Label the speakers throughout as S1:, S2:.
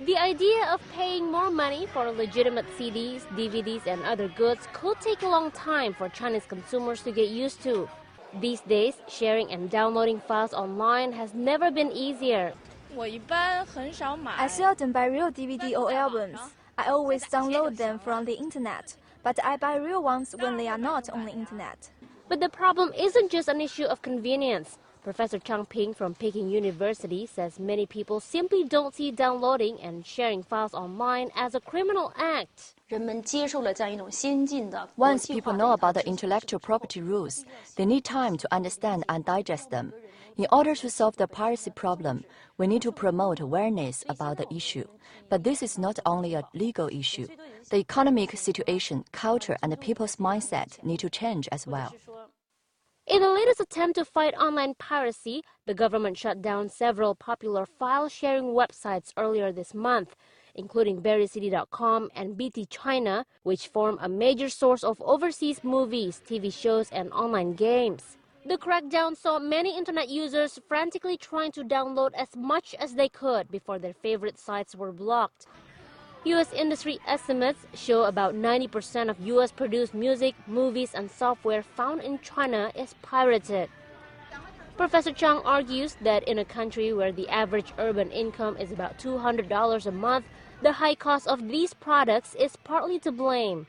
S1: The idea of paying more money for legitimate CDs, DVDs, and other goods could take a long time for Chinese consumers to get used to. These days, sharing and downloading files online has never been easier.
S2: I seldom buy real DVD or albums. I always download them from the internet, but I buy real ones when they are not on the internet.
S1: But the problem isn't just an issue of convenience. Professor Chang Ping from Peking University says many people simply don't see downloading and sharing files online as a criminal act.
S3: Once people know about the intellectual property rules, they need time to understand and digest them. In order to solve the piracy problem, we need to promote awareness about the issue. But this is not only a legal issue. The economic situation, culture, and the people's mindset need to change as well.
S1: In the latest attempt to fight online piracy, the government shut down several popular file-sharing websites earlier this month, including BerryCity.com and BT China, which form a major source of overseas movies, TV shows, and online games. The crackdown saw many internet users frantically trying to download as much as they could before their favorite sites were blocked. U.S. industry estimates show about 90% of U.S.-produced music, movies, and software found in China is pirated. Professor Chang argues that in a country where the average urban income is about $200 a month, the high cost of these products is partly to blame.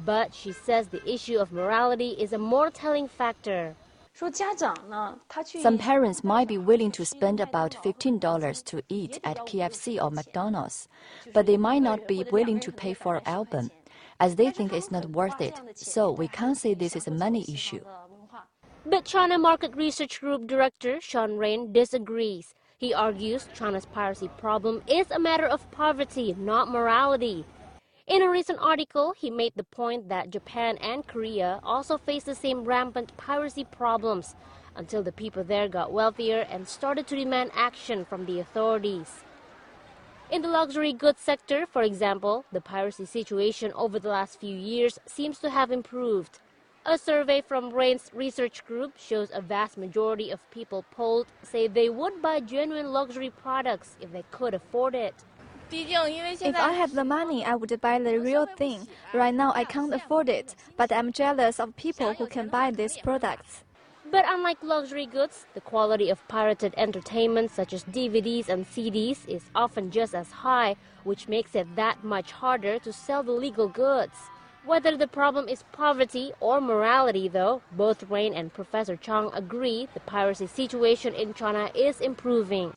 S1: But she says the issue of morality is a more telling factor.
S3: Some parents might be willing to spend about $15 to eat at KFC or McDonald's, but they might not be willing to pay for an album, as they think it's not worth it. So we can't say this is a money issue.
S1: But China Market Research Group Director Sean Rain disagrees. He argues China's piracy problem is a matter of poverty, not morality. In a recent article, he made the point that Japan and Korea also face the same rampant piracy problems until the people there got wealthier and started to demand action from the authorities. In the luxury goods sector, for example, the piracy situation over the last few years seems to have improved. A survey from Rain's research group shows a vast majority of people polled say they would buy genuine luxury products if they could afford it.
S2: If I had the money, I would buy the real thing. Right now, I can't afford it, but I'm jealous of people who can buy these products.
S1: But unlike luxury goods, the quality of pirated entertainment such as DVDs and CDs is often just as high, which makes it that much harder to sell the legal goods. Whether the problem is poverty or morality, though, both Rain and Professor Chang agree the piracy situation in China is improving.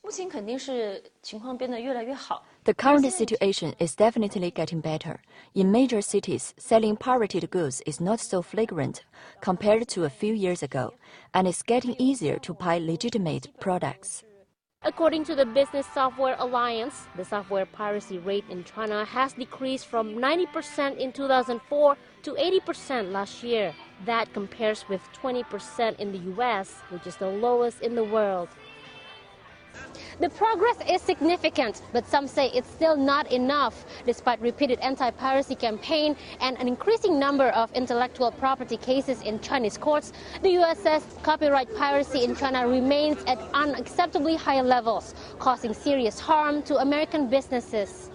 S3: The current situation is definitely getting better. In major cities, selling pirated goods is not so flagrant compared to a few years ago, and it's getting easier to buy legitimate products.
S1: According to the Business Software Alliance, the software piracy rate in China has decreased from 90% in 2004 to 80% last year. That compares with 20% in the US, which is the lowest in the world. The progress is significant, but some say it's still not enough. Despite repeated anti-piracy campaign and an increasing number of intellectual property cases in Chinese courts, the U.S. says copyright piracy in China remains at unacceptably high levels, causing serious harm to American businesses.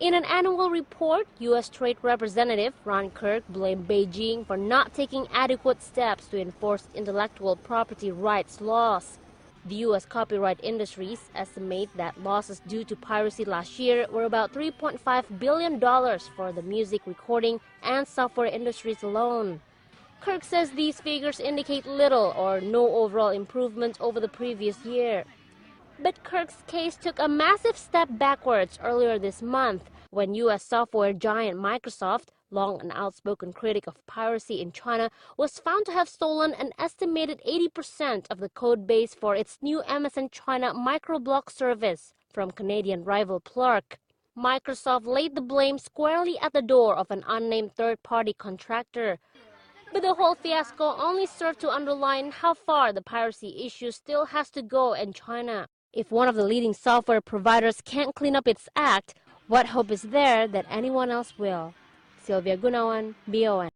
S1: In an annual report, U.S. Trade Representative Ron Kirk blamed Beijing for not taking adequate steps to enforce intellectual property rights laws. The U.S. copyright industries estimate that losses due to piracy last year were about $3.5 billion for the music recording and software industries alone. Kirk says these figures indicate little or no overall improvement over the previous year. But Kirk's case took a massive step backwards earlier this month when U.S. software giant Microsoft, long an outspoken critic of piracy in China, was found to have stolen an estimated 80% of the code base for its new MSN China microblog service from Canadian rival Plurk. Microsoft laid the blame squarely at the door of an unnamed third-party contractor. But the whole fiasco only served to underline how far the piracy issue still has to go in China. If one of the leading software providers can't clean up its act, what hope is there that anyone else will? Sylvia Gunawan, BON.